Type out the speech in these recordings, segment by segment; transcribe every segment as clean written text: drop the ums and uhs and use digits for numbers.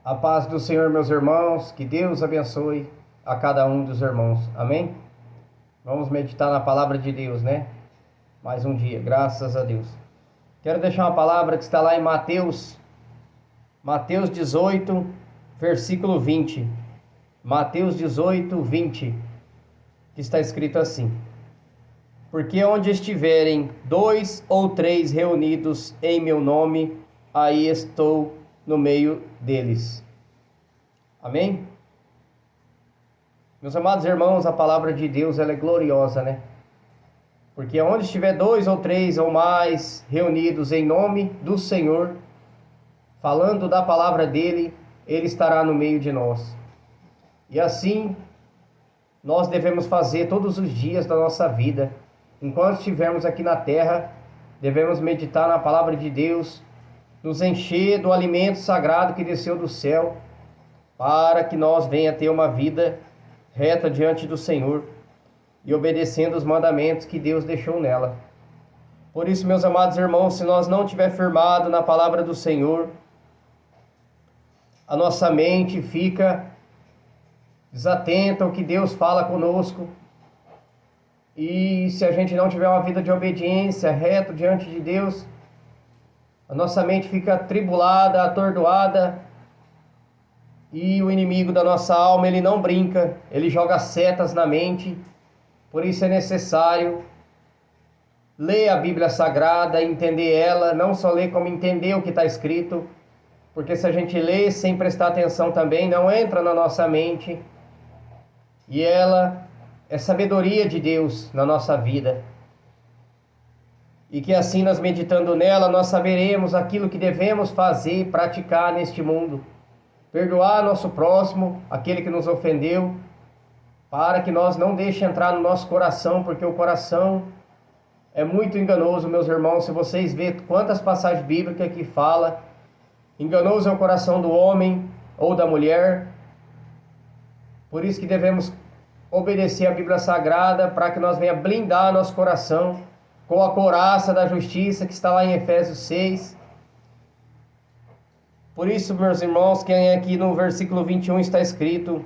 A paz do Senhor, meus irmãos, que Deus abençoe a cada um dos irmãos, amém? Vamos meditar na palavra de Deus, né? Mais um dia, graças a Deus. Quero deixar uma palavra que está lá em Mateus 18, versículo 20. Mateus 18, 20, que está escrito assim: Porque onde estiverem 2 ou 3 reunidos em meu nome, aí estou no meio deles. Amém? Meus amados irmãos, a palavra de Deus ela é gloriosa, né? Porque onde estiver 2 ou 3 ou mais reunidos em nome do Senhor, falando da palavra dele, ele estará no meio de nós. E assim, nós devemos fazer todos os dias da nossa vida. Enquanto estivermos aqui na terra, devemos meditar na palavra de Deus, nos encher do alimento sagrado que desceu do céu, para que nós venha ter uma vida reta diante do Senhor e obedecendo os mandamentos que Deus deixou nela. Por isso, meus amados irmãos, se nós não estiver firmado na palavra do Senhor, a nossa mente fica desatenta ao que Deus fala conosco. E se a gente não tiver uma vida de obediência reta diante de Deus, a nossa mente fica atribulada, atordoada, e o inimigo da nossa alma, ele não brinca, ele joga setas na mente. Por isso é necessário ler a Bíblia Sagrada, entender ela, não só ler como entender o que está escrito, porque se a gente lê sem prestar atenção também, não entra na nossa mente, e ela é sabedoria de Deus na nossa vida. E que assim, nós meditando nela, nós saberemos aquilo que devemos fazer e praticar neste mundo. Perdoar nosso próximo, aquele que nos ofendeu, para que nós não deixe entrar no nosso coração, porque o coração é muito enganoso, meus irmãos. Se vocês verem quantas passagens bíblicas que fala, enganoso é o coração do homem ou da mulher. Por isso que devemos obedecer a Bíblia Sagrada, para que nós venha blindar nosso coração com a couraça da justiça, que está lá em Efésios 6. Por isso, meus irmãos, que aqui no versículo 21 está escrito: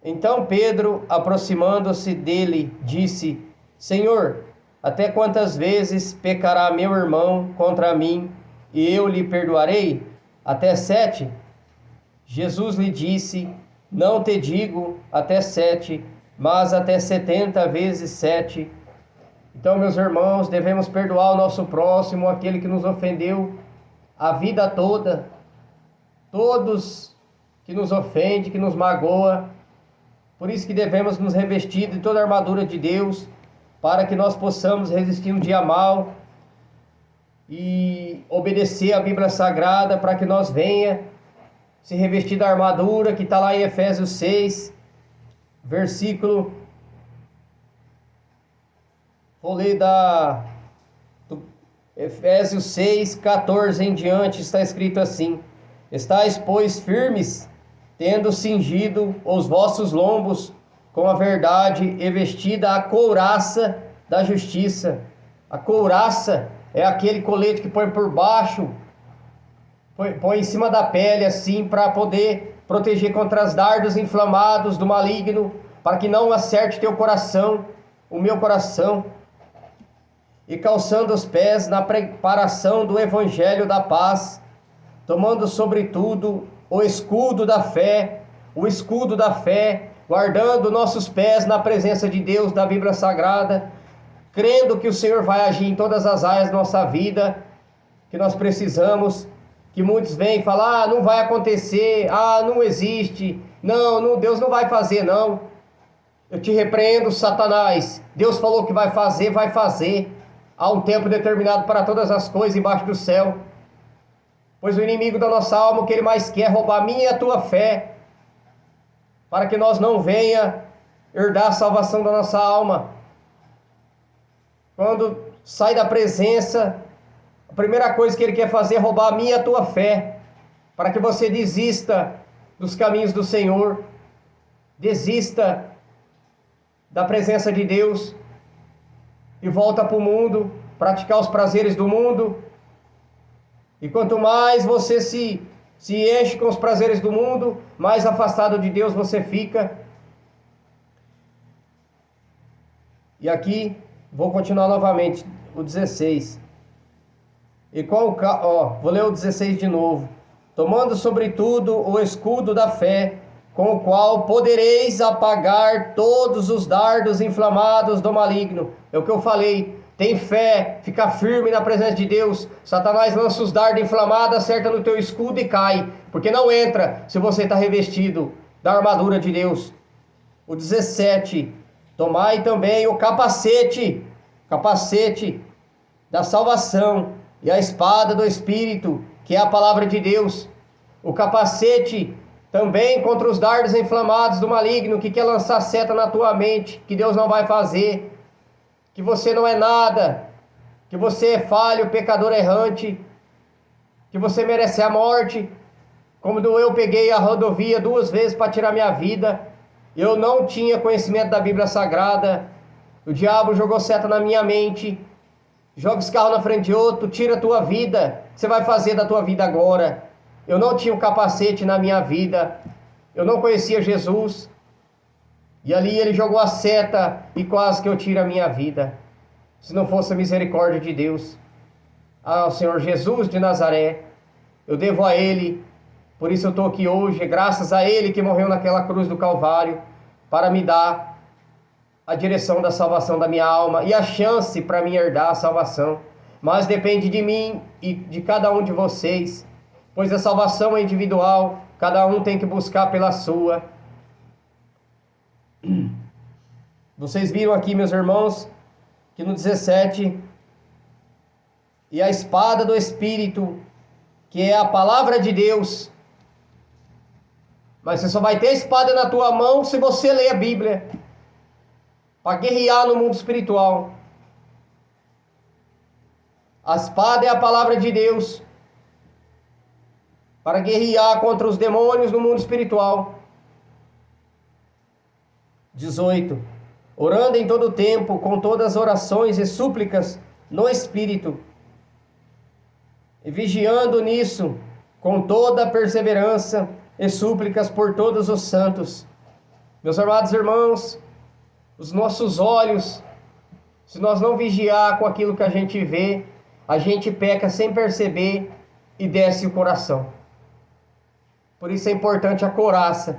Então Pedro, aproximando-se dele, disse: Senhor, até quantas vezes pecará meu irmão contra mim, e eu lhe perdoarei? Até 7? Jesus lhe disse: Não te digo até 7, mas até 70 vezes 7. Então, meus irmãos, devemos perdoar o nosso próximo, aquele que nos ofendeu a vida toda. Todos que nos ofendem, que nos magoa. Por isso que devemos nos revestir de toda a armadura de Deus, para que nós possamos resistir no dia mal e obedecer a Bíblia Sagrada, para que nós venha se revestir da armadura que está lá em Efésios 6, versículo... Vou ler do Efésios 6, 14 em diante, está escrito assim: Estais, pois, firmes, tendo cingido os vossos lombos com a verdade e vestida a couraça da justiça. A couraça é aquele colete que põe por baixo, põe em cima da pele assim, para poder proteger contra os dardos inflamados do maligno, para que não acerte teu coração, o meu coração. E calçando os pés na preparação do evangelho da paz, tomando sobretudo o escudo da fé, guardando nossos pés na presença de Deus, da Bíblia Sagrada, crendo que o Senhor vai agir em todas as áreas da nossa vida, que nós precisamos, que muitos vêm falar: não vai acontecer, não existe, não, Deus não vai fazer, não. Eu te repreendo, Satanás. Deus falou que vai fazer, vai fazer. Há um tempo determinado para todas as coisas embaixo do céu. Pois o inimigo da nossa alma, o que ele mais quer é roubar a minha e a tua fé, para que nós não venha herdar a salvação da nossa alma. Quando sai da presença, a primeira coisa que ele quer fazer é roubar a minha e a tua fé, para que você desista dos caminhos do Senhor, desista da presença de Deus e volta para o mundo, praticar os prazeres do mundo. E quanto mais você se se enche com os prazeres do mundo, mais afastado de Deus você fica. E aqui, vou continuar novamente, o 16. Vou ler o 16 de novo. Tomando sobretudo o escudo da fé, com o qual podereis apagar todos os dardos inflamados do maligno. É o que eu falei. Tem fé, fica firme na presença de Deus. Satanás lança os dardos inflamados, acerta no teu escudo e cai. Porque não entra se você está revestido da armadura de Deus. O 17. Tomai também o capacete da salvação e a espada do Espírito, que é a palavra de Deus. O capacete também contra os dardos inflamados do maligno, que quer lançar seta na tua mente, que Deus não vai fazer, que você não é nada, que você é falho, pecador errante, que você merece a morte, como eu peguei a rodovia 2 vezes para tirar minha vida, eu não tinha conhecimento da Bíblia Sagrada, o diabo jogou seta na minha mente, joga esse carro na frente de outro, tira a tua vida, o que você vai fazer da tua vida agora? Eu não tinha um capacete na minha vida, eu não conhecia Jesus, e ali ele jogou a seta e quase que eu tiro a minha vida, se não fosse a misericórdia de Deus. Ao Senhor Jesus de Nazaré, eu devo a Ele, por isso eu estou aqui hoje, graças a Ele que morreu naquela cruz do Calvário, para me dar a direção da salvação da minha alma e a chance para me herdar a salvação. Mas depende de mim e de cada um de vocês, pois a salvação é individual, cada um tem que buscar pela sua. Vocês viram aqui, meus irmãos, que no 17, e a espada do Espírito, que é a palavra de Deus. Mas você só vai ter a espada na tua mão se você ler a Bíblia, para guerrear no mundo espiritual. A espada é a palavra de Deus, para guerrear contra os demônios no mundo espiritual. 18. Orando em todo tempo, com todas as orações e súplicas no Espírito, e vigiando nisso, com toda a perseverança e súplicas por todos os santos. Meus amados irmãos, os nossos olhos, se nós não vigiar com aquilo que a gente vê, a gente peca sem perceber e desce o coração. Por isso é importante a couraça,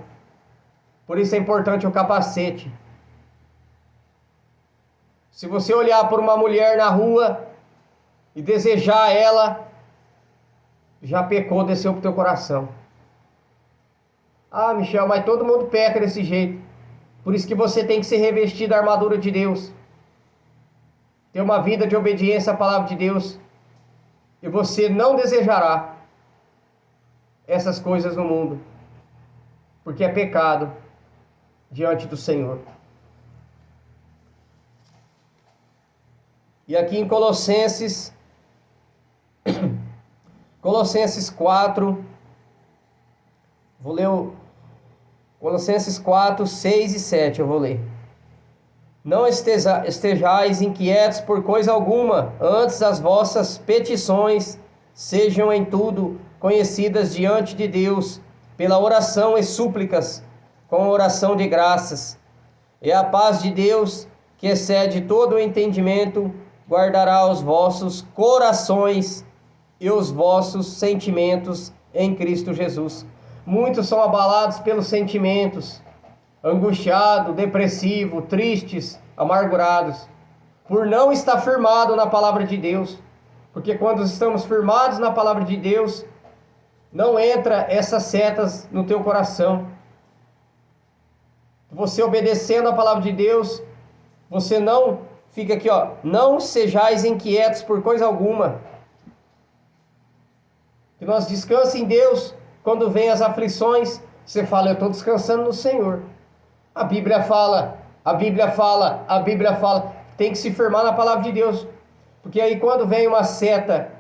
por isso é importante o capacete. Se você olhar por uma mulher na rua e desejar ela, já pecou, desceu pro teu coração. Ah, Michel, mas todo mundo peca desse jeito. Por isso que você tem que se revestir da armadura de Deus. Ter uma vida de obediência à palavra de Deus. E você não desejará essas coisas no mundo. Porque é pecado diante do Senhor. E aqui em Colossenses 4, vou ler o Colossenses 4, 6 e 7, eu vou ler. Não estejais inquietos por coisa alguma, antes as vossas petições sejam em tudo conhecidas diante de Deus, pela oração e súplicas, com oração de graças. E a paz de Deus, que excede todo o entendimento, guardará os vossos corações e os vossos sentimentos em Cristo Jesus. Muitos são abalados pelos sentimentos, angustiados, depressivos, tristes, amargurados, por não estar firmado na palavra de Deus. Porque quando estamos firmados na palavra de Deus, não entra essas setas no teu coração. Você obedecendo a palavra de Deus, você não fica aqui, não sejais inquietos por coisa alguma. Que nós descansemos em Deus. Quando vem as aflições, você fala, eu estou descansando no Senhor. A Bíblia fala. Tem que se firmar na palavra de Deus. Porque aí quando vem uma seta,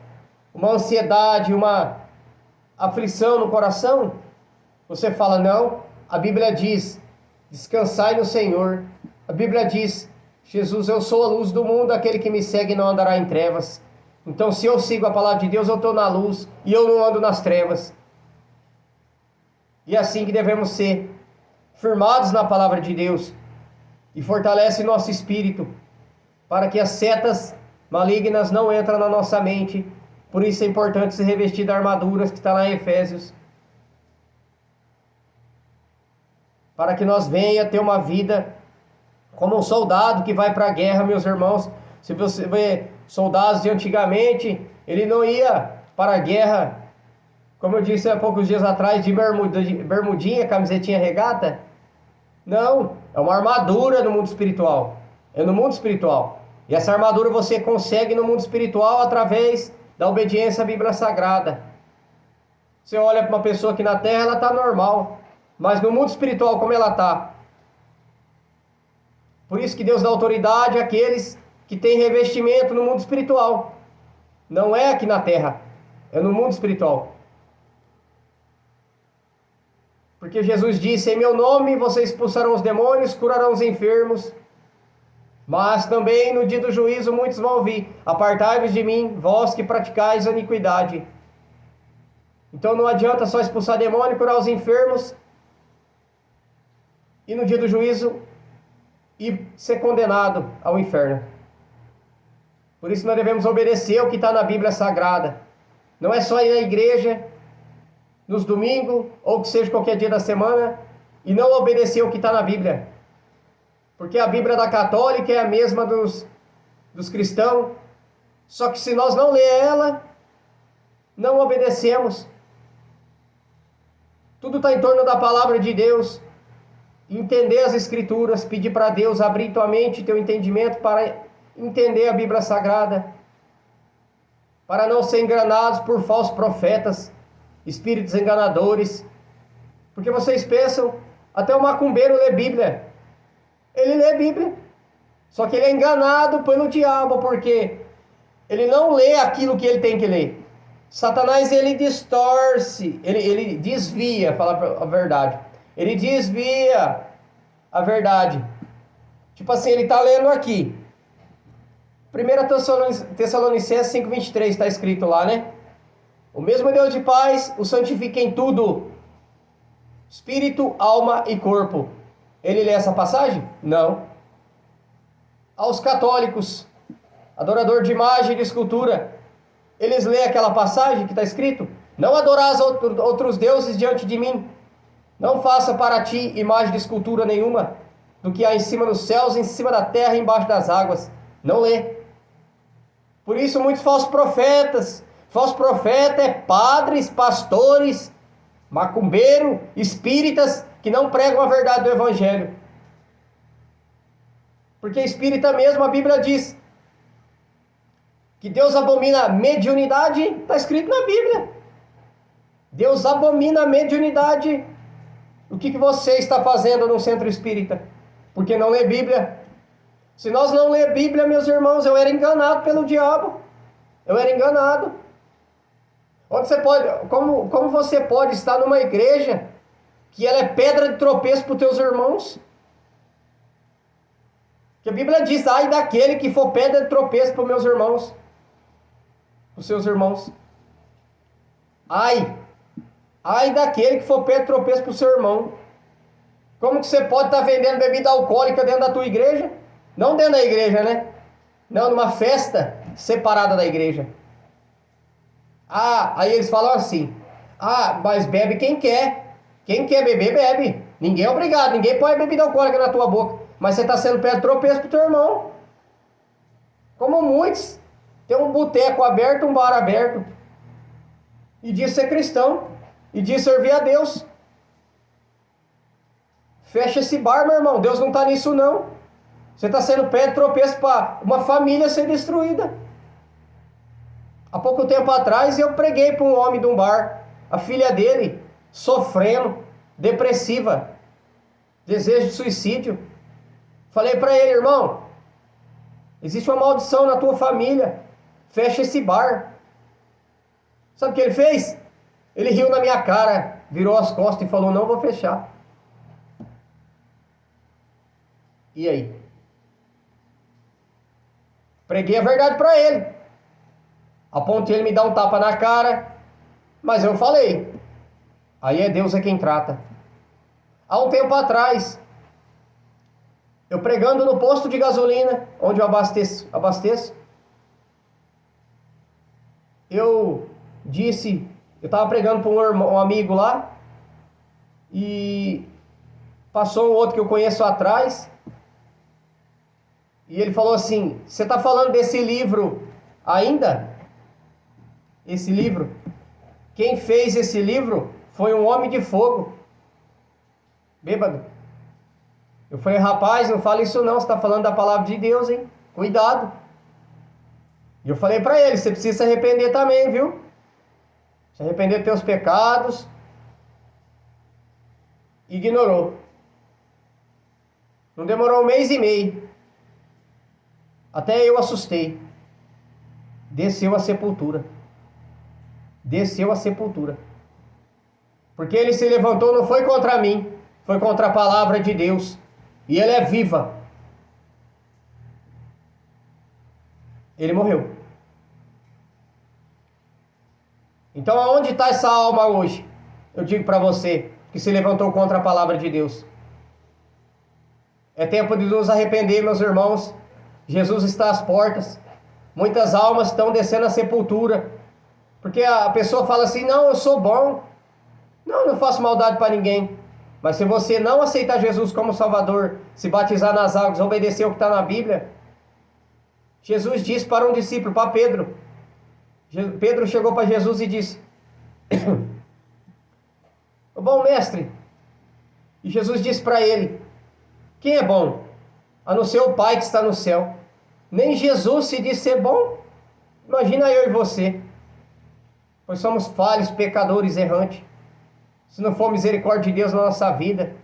uma ansiedade, uma aflição no coração, você fala, não, a Bíblia diz, descansai no Senhor. A Bíblia diz, Jesus, eu sou a luz do mundo, aquele que me segue não andará em trevas. Então se eu sigo a palavra de Deus, eu estou na luz e eu não ando nas trevas. E é assim que devemos ser, firmados na palavra de Deus, e fortalece nosso espírito, para que as setas malignas não entrem na nossa mente. Por isso é importante se revestir da armadura que está lá em Efésios, para que nós venha ter uma vida como um soldado que vai para a guerra, meus irmãos. Se você vê soldados de antigamente, ele não ia para a guerra, como eu disse há poucos dias atrás, de bermudinha, camisetinha regata. Não, é uma armadura no mundo espiritual. É no mundo espiritual. E essa armadura você consegue no mundo espiritual através da obediência à Bíblia Sagrada. Você olha para uma pessoa aqui na terra, ela está normal. Mas no mundo espiritual, como ela está? Por isso que Deus dá autoridade àqueles que têm revestimento no mundo espiritual. Não é aqui na terra, é no mundo espiritual. Porque Jesus disse: em meu nome vocês expulsarão os demônios, curarão os enfermos. Mas também no dia do juízo muitos vão ouvir: apartai-vos de mim, vós que praticais a iniquidade. Então não adianta só expulsar demônio, curar os enfermos, e no dia do juízo e ser condenado ao inferno. Por isso nós devemos obedecer o que está na Bíblia Sagrada. Não é só ir na igreja nos domingos, ou que seja qualquer dia da semana, e não obedecer o que está na Bíblia. Porque a Bíblia da católica é a mesma dos cristãos. Só que se nós não ler ela, não obedecemos. Tudo está em torno da palavra de Deus. Entender as Escrituras, pedir para Deus abrir tua mente e teu entendimento para entender a Bíblia Sagrada, para não ser enganados por falsos profetas, espíritos enganadores. Porque vocês pensam, até o macumbeiro lê Bíblia. Ele lê Bíblia, só que ele é enganado pelo diabo, porque ele não lê aquilo que ele tem que ler. Satanás, ele distorce, ele desvia, fala a verdade. Ele desvia a verdade. Tipo assim, ele está lendo aqui. 1 Tessalonicenses 5:23 está escrito lá, né? O mesmo Deus de paz o santifica em tudo, espírito, alma e corpo. Ele lê essa passagem? Não. Aos católicos, adorador de imagem e de escultura, eles lêem aquela passagem que está escrito: não adorarás outros deuses diante de mim. Não faça para ti imagem de escultura nenhuma do que há em cima dos céus, em cima da terra e embaixo das águas. Não lê. Por isso muitos falsos profeta é padres, pastores, macumbeiro, espíritas, que não pregam a verdade do Evangelho. Porque espírita mesmo, a Bíblia diz que Deus abomina a mediunidade, está escrito na Bíblia. Deus abomina a mediunidade. O que você está fazendo no centro espírita? Porque não lê Bíblia. Se nós não ler Bíblia, meus irmãos, eu era enganado pelo diabo. Eu era enganado. Onde você pode, como você pode estar numa igreja que ela é pedra de tropeço para os teus irmãos? Que a Bíblia diz: ai daquele que for pedra de tropeço para os meus irmãos, para os seus irmãos. Ai daquele que for pedra de tropeço para o seu irmão. Como que você pode estar vendendo bebida alcoólica dentro da tua igreja? Não dentro da igreja, né? Não, numa festa separada da igreja. Aí eles falam assim: mas bebe quem quer. Quem quer beber, bebe. Ninguém é obrigado, ninguém põe bebida alcoólica na tua boca. Mas você está sendo pedra de tropeço para o teu irmão. Como muitos, tem um boteco aberto, um bar aberto, e diz ser cristão, e diz servir a Deus. Fecha esse bar, meu irmão. Deus não está nisso, não. Você está sendo pedra de tropeço para uma família ser destruída. Há pouco tempo atrás eu preguei para um homem de um bar, a filha dele sofrendo, depressiva, desejo de suicídio. Falei para ele: irmão, existe uma maldição na tua família, fecha esse bar. Sabe o que ele fez? Ele riu na minha cara, virou as costas e falou: não vou fechar. E aí? Preguei a verdade para ele, a ponto de ele me dar um tapa na cara, mas eu falei: Aí é Deus quem trata. Há um tempo atrás, eu pregando no posto de gasolina, onde eu abasteço, eu estava pregando para um amigo lá, e passou um outro que eu conheço atrás, e ele falou assim: você está falando desse livro ainda? Esse livro? Quem fez esse livro foi um homem de fogo, bêbado. Eu falei: rapaz, não fala isso não, você está falando da palavra de Deus, hein? Cuidado. E eu falei para ele: você precisa se arrepender também, viu? Se arrepender dos teus pecados. Ignorou. Não demorou 1 mês e meio. Até eu assustei. Desceu a sepultura. Desceu a sepultura. Porque ele se levantou, não foi contra mim, foi contra a palavra de Deus. E ela é viva. Ele morreu. Então aonde está essa alma hoje? Eu digo para você que se levantou contra a palavra de Deus. É tempo de nos arrepender, meus irmãos. Jesus está às portas. Muitas almas estão descendo à sepultura. Porque a pessoa fala assim: não, eu sou bom. Não, eu não faço maldade para ninguém. Mas se você não aceitar Jesus como Salvador, se batizar nas águas, obedecer o que está na Bíblia, Jesus disse para um discípulo, para Pedro. Pedro chegou para Jesus e disse: o bom mestre. E Jesus disse para ele: quem é bom? A não ser o Pai que está no céu. Nem Jesus se diz ser bom. Imagina eu e você. Pois somos falhos, pecadores, errantes. Se não for misericórdia de Deus na nossa vida,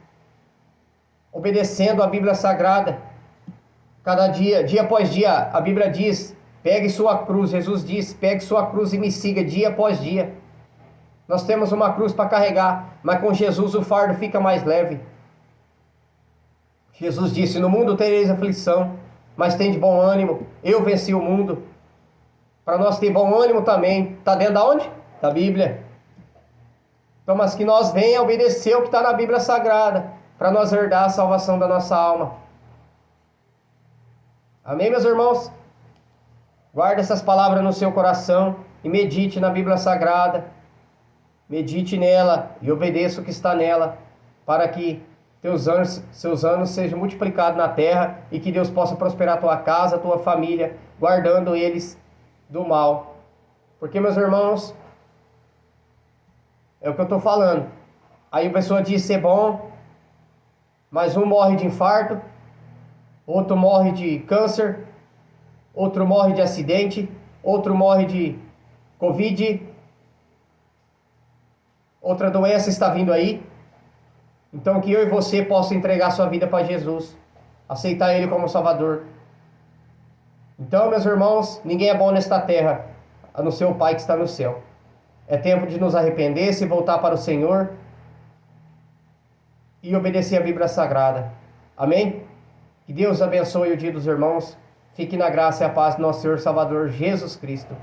obedecendo a Bíblia Sagrada, cada dia, dia após dia, a Bíblia diz: pegue sua cruz. Jesus diz: pegue sua cruz e me siga dia após dia. Nós temos uma cruz para carregar, mas com Jesus o fardo fica mais leve. Jesus disse: no mundo tereis aflição, mas tende bom ânimo, eu venci o mundo. Para nós ter bom ânimo também, está dentro da onde? Da Bíblia. Então, mas que nós venha obedecer o que está na Bíblia Sagrada, para nós herdar a salvação da nossa alma. Amém, meus irmãos? Guarde essas palavras no seu coração e medite na Bíblia Sagrada. Medite nela e obedeça o que está nela, para que seus anos sejam multiplicados na terra e que Deus possa prosperar a tua casa, a tua família, guardando eles do mal. Porque, meus irmãos, é o que eu estou falando. Aí a pessoa diz ser bom, mas um morre de infarto, outro morre de câncer, outro morre de acidente, outro morre de Covid, outra doença está vindo aí. Então que eu e você possa entregar sua vida para Jesus, aceitar Ele como Salvador. Então, meus irmãos, ninguém é bom nesta terra, a não ser o Pai que está no céu. É tempo de nos arrepender, se voltar para o Senhor e obedecer a Bíblia Sagrada. Amém? Que Deus abençoe o dia dos irmãos. Fique na graça e a paz do nosso Senhor Salvador Jesus Cristo.